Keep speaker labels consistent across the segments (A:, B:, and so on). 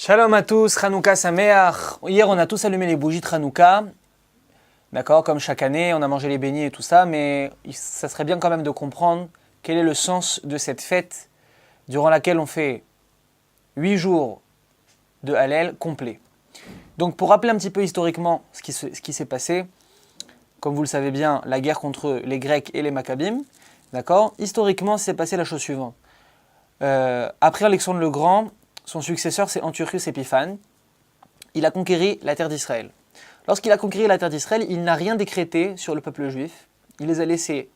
A: Shalom à tous, Hanouka Sameach. Hier, on a tous allumé les bougies de Hanouka. D'accord, comme chaque année, on a mangé les beignets et tout ça, mais ça serait bien quand même de comprendre quel est le sens de cette fête durant laquelle on fait 8 jours de Hallel complet. Donc, pour rappeler un petit peu historiquement ce qui s'est passé, comme vous le savez bien, la guerre contre les Grecs et les Maccabim, d'accord, historiquement, s'est passé la chose suivante. Après Alexandre le Grand, son successeur, c'est Antiochus Épiphane. Il a conquéri la terre d'Israël. Lorsqu'il a conquéri la terre d'Israël, il n'a rien décrété sur le peuple juif. Il les a laissés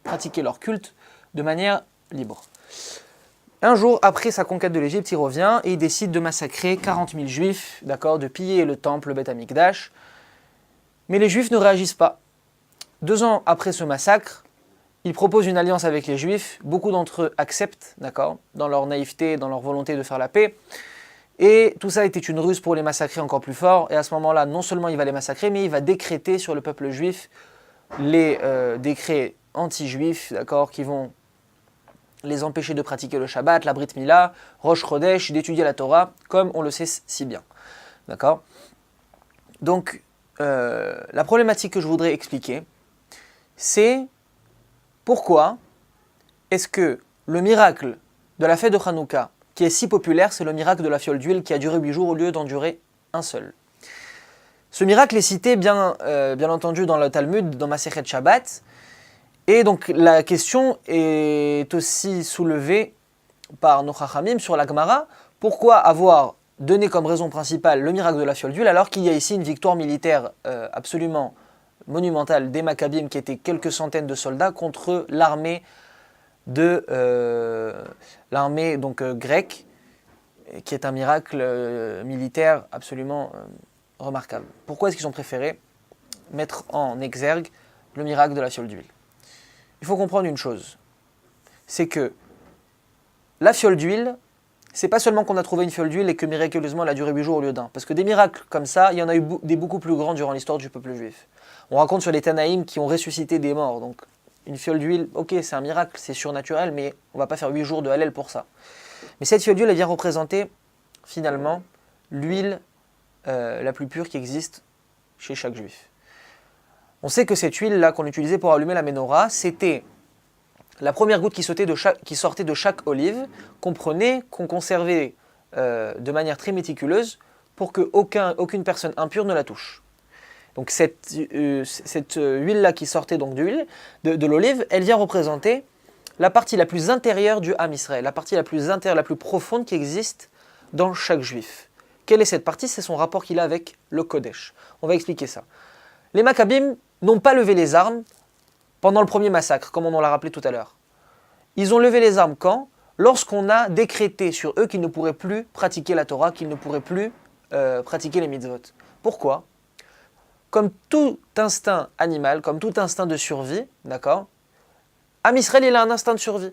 A: pratiquer leur culte de manière libre. Un jour après sa conquête de l'Égypte, il revient et il décide de massacrer 40 000 juifs, d'accord, de piller le temple, le Beth Amikdash. Mais les juifs ne réagissent pas. 2 ans après ce massacre, il propose une alliance avec les Juifs, beaucoup d'entre eux acceptent, d'accord, dans leur naïveté, dans leur volonté de faire la paix. Et tout ça était une ruse pour les massacrer encore plus fort. Et à ce moment-là, non seulement il va les massacrer, mais il va décréter sur le peuple juif les décrets anti-juifs, d'accord, qui vont les empêcher de pratiquer le Shabbat, la Brit Mila, Rosh Chodesh, d'étudier la Torah, comme on le sait si bien, d'accord. Donc, la problématique que je voudrais expliquer, c'est pourquoi est-ce que le miracle de la fête de Hanouka, qui est si populaire, c'est le miracle de la fiole d'huile qui a duré 8 jours au lieu d'en durer un seul. Ce miracle est cité bien entendu dans le Talmud, dans Masechet Shabbat, et donc la question est aussi soulevée par nos Chachamim sur la Gemara, pourquoi avoir donné comme raison principale le miracle de la fiole d'huile alors qu'il y a ici une victoire militaire absolument monumentale des Maccabim qui étaient quelques centaines de soldats contre l'armée grecque, qui est un miracle militaire absolument remarquable. Pourquoi est-ce qu'ils ont préféré mettre en exergue le miracle de la fiole d'huile? Il faut comprendre une chose, c'est que la fiole d'huile, c'est pas seulement qu'on a trouvé une fiole d'huile et que miraculeusement elle a duré 8 jours au lieu d'un. Parce que des miracles comme ça, il y en a eu des beaucoup plus grands durant l'histoire du peuple juif. On raconte sur les Tanaïm qui ont ressuscité des morts. Donc une fiole d'huile, ok, c'est un miracle, c'est surnaturel, mais on va pas faire 8 jours de Hallel pour ça. Mais cette fiole d'huile, elle vient représenter finalement l'huile la plus pure qui existe chez chaque juif. On sait que cette huile-là qu'on utilisait pour allumer la menorah, c'était la première goutte qui sortait de chaque olive, qu'on prenait, qu'on conservait de manière très méticuleuse pour qu'aucune personne impure ne la touche. Donc cette huile-là qui sortait donc de l'olive, elle vient représenter la partie la plus intérieure du Ham Israël, la partie la plus intérieure, la plus profonde qui existe dans chaque juif. Quelle est cette partie? C'est son rapport qu'il a avec le Kodesh. On va expliquer ça. Les Maccabim n'ont pas levé les armes pendant le premier massacre, comme on l'a rappelé tout à l'heure. Ils ont levé les armes quand? Lorsqu'on a décrété sur eux qu'ils ne pourraient plus pratiquer la Torah, qu'ils ne pourraient plus pratiquer les mitzvot. Pourquoi? Comme tout instinct animal, comme tout instinct de survie, d'accord, Ham Israël, il a un instinct de survie.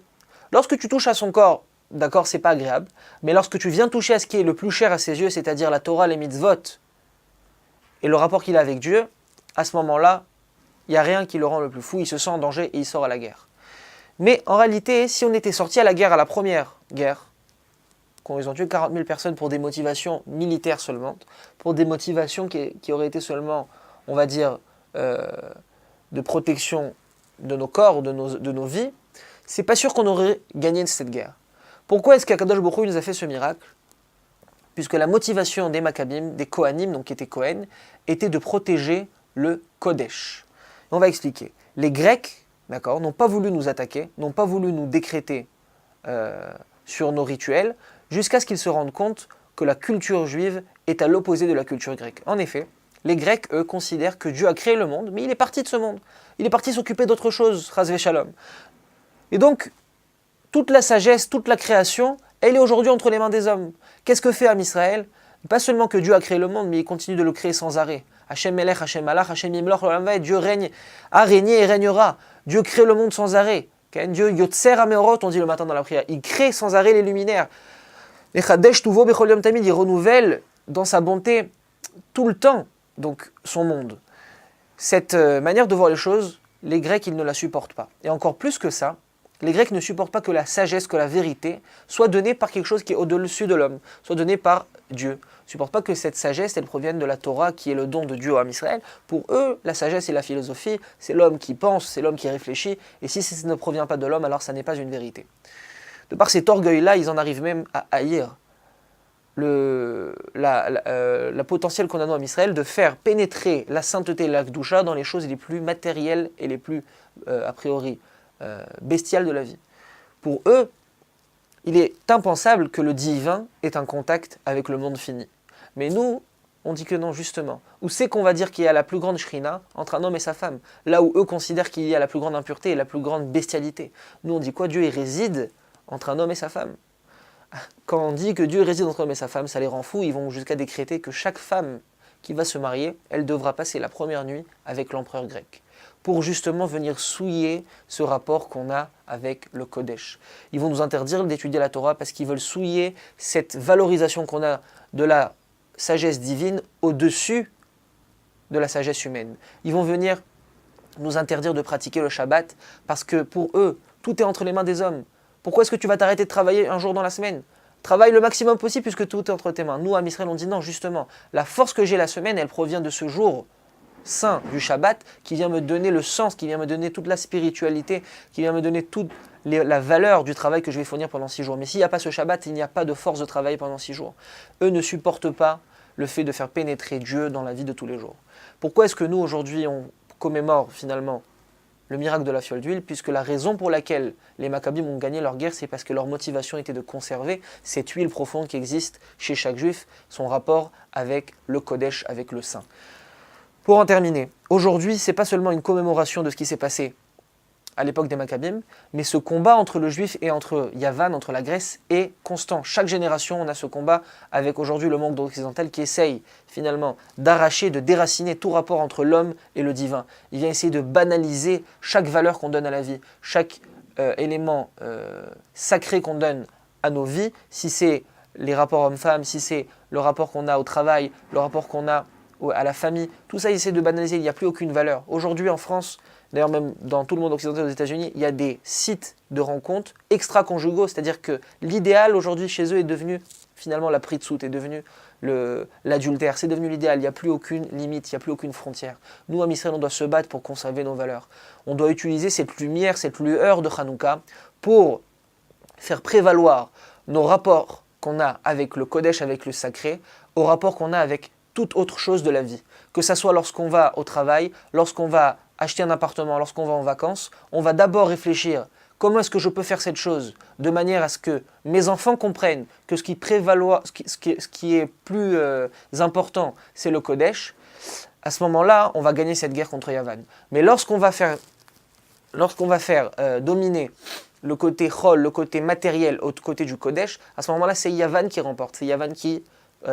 A: Lorsque tu touches à son corps, d'accord, c'est pas agréable, mais lorsque tu viens toucher à ce qui est le plus cher à ses yeux, c'est-à-dire la Torah, les mitzvot, et le rapport qu'il a avec Dieu, à ce moment-là, il n'y a rien qui le rend le plus fou, il se sent en danger et il sort à la guerre. Mais en réalité, si on était sorti à la guerre, à la première guerre, quand ils ont tué 40 000 personnes pour des motivations militaires seulement, pour des motivations qui auraient été seulement, on va dire, de protection de nos corps ou de nos vies, c'est pas sûr qu'on aurait gagné cette guerre. Pourquoi est-ce qu'Akadosh Baruch Hu nous a fait ce miracle? Puisque la motivation des Maccabim, des Kohanim, donc qui étaient Kohen, était de protéger le Kodesh. Et on va expliquer. Les Grecs, d'accord, n'ont pas voulu nous attaquer, n'ont pas voulu nous décréter sur nos rituels, jusqu'à ce qu'ils se rendent compte que la culture juive est à l'opposé de la culture grecque. En effet, les Grecs, eux, considèrent que Dieu a créé le monde, mais il est parti de ce monde. Il est parti s'occuper d'autre chose, Chas v'Shalom. Et donc, toute la sagesse, toute la création, elle est aujourd'hui entre les mains des hommes. Qu'est-ce que fait Ham Israël? Pas seulement que Dieu a créé le monde, mais il continue de le créer sans arrêt. Hachem Melech, Hachem Malach, Hachem Yimloch, Dieu règne, a régné et régnera. Dieu crée le monde sans arrêt. Dieu Yotzer Ameorot, on dit le matin dans la prière. Il crée sans arrêt les luminaires. Il renouvelle dans sa bonté tout le temps donc son monde. Cette manière de voir les choses, les Grecs, ils ne la supportent pas. Et encore plus que ça, Les Grecs ne supportent pas que la sagesse, que la vérité soit donnée par quelque chose qui est au-dessus de l'homme, soit donnée par Dieu. Ils ne supportent pas que cette sagesse, elle provienne de la Torah, qui est le don de Dieu à Israël. Pour eux, la sagesse et la philosophie, c'est l'homme qui pense, c'est l'homme qui réfléchit, et si ça ne provient pas de l'homme, alors ça n'est pas une vérité. De par cet orgueil-là, ils en arrivent même à haïr la potentiel qu'on a nous en Israël de faire pénétrer la sainteté et la Kedusha dans les choses les plus matérielles et les plus, a priori, bestiales de la vie. Pour eux, il est impensable que le divin ait un contact avec le monde fini. Mais nous, on dit que non, justement. Où c'est qu'on va dire qu'il y a la plus grande shrina entre un homme et sa femme? Là où eux considèrent qu'il y a la plus grande impureté et la plus grande bestialité. Nous, on dit quoi? Dieu, il réside entre un homme et sa femme. Quand on dit que Dieu réside entre l'homme et sa femme, ça les rend fous. Ils vont jusqu'à décréter que chaque femme qui va se marier, elle devra passer la première nuit avec l'empereur grec, pour justement venir souiller ce rapport qu'on a avec le Kodesh. Ils vont nous interdire d'étudier la Torah parce qu'ils veulent souiller cette valorisation qu'on a de la sagesse divine au-dessus de la sagesse humaine. Ils vont venir nous interdire de pratiquer le Shabbat parce que pour eux, tout est entre les mains des hommes. Pourquoi est-ce que tu vas t'arrêter de travailler un jour dans la semaine? Travaille le maximum possible puisque tout est entre tes mains. Nous, à Israël, on dit non, justement, la force que j'ai la semaine, elle provient de ce jour saint du Shabbat qui vient me donner le sens, qui vient me donner toute la spiritualité, qui vient me donner toute la valeur du travail que je vais fournir pendant 6 jours. Mais s'il n'y a pas ce Shabbat, il n'y a pas de force de travail pendant 6 jours. Eux ne supportent pas le fait de faire pénétrer Dieu dans la vie de tous les jours. Pourquoi est-ce que nous, aujourd'hui, on commémore finalement le miracle de la fiole d'huile, puisque la raison pour laquelle les Maccabim ont gagné leur guerre, c'est parce que leur motivation était de conserver cette huile profonde qui existe chez chaque juif, son rapport avec le Kodesh, avec le Saint. Pour en terminer, aujourd'hui, ce n'est pas seulement une commémoration de ce qui s'est passé à l'époque des Maccabim, mais ce combat entre le juif et entre Yavan, entre la Grèce, est constant. Chaque génération, on a ce combat avec aujourd'hui le monde occidental qui essaye finalement d'arracher, de déraciner tout rapport entre l'homme et le divin. Il vient essayer de banaliser chaque valeur qu'on donne à la vie, chaque élément sacré qu'on donne à nos vies, si c'est les rapports hommes-femmes, si c'est le rapport qu'on a au travail, le rapport qu'on a à la famille, tout ça, il essaie de banaliser, il n'y a plus aucune valeur. Aujourd'hui en France, d'ailleurs même dans tout le monde occidental aux États-Unis, il y a des sites de rencontres extra-conjugaux, c'est-à-dire que l'idéal aujourd'hui chez eux est devenu finalement la pritsout, est devenu l'adultère, c'est devenu l'idéal, il n'y a plus aucune limite, il n'y a plus aucune frontière. Nous, à Israël, on doit se battre pour conserver nos valeurs. On doit utiliser cette lumière, cette lueur de Hanouka pour faire prévaloir nos rapports qu'on a avec le Kodesh, avec le sacré, au rapport qu'on a avec toute autre chose de la vie. Que ce soit lorsqu'on va au travail, lorsqu'on va acheter un appartement, lorsqu'on va en vacances, on va d'abord réfléchir comment est-ce que je peux faire cette chose de manière à ce que mes enfants comprennent que ce qui est plus important, c'est le Kodesh. À ce moment-là, on va gagner cette guerre contre Yavan. Mais lorsqu'on va faire dominer le côté chol, le côté matériel au côté du Kodesh, à ce moment-là, c'est Yavan qui remporte.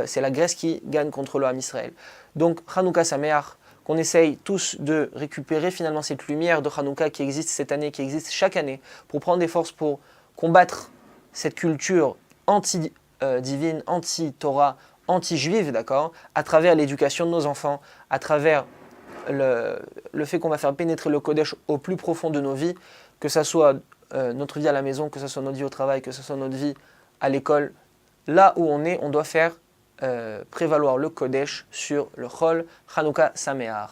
A: C'est la Grèce qui gagne contre le Ham Israël. Donc, Hanouka Sameach, qu'on essaye tous de récupérer finalement cette lumière de Hanouka qui existe cette année, qui existe chaque année, pour prendre des forces pour combattre cette culture anti-divine, anti-Torah, anti-juive, d'accord, à travers l'éducation de nos enfants, à travers le fait qu'on va faire pénétrer le Kodesh au plus profond de nos vies, que ce soit notre vie à la maison, que ce soit notre vie au travail, que ce soit notre vie à l'école. Là où on est, on doit faire prévaloir le Kodesh sur le Chol. Hanouka Sameach.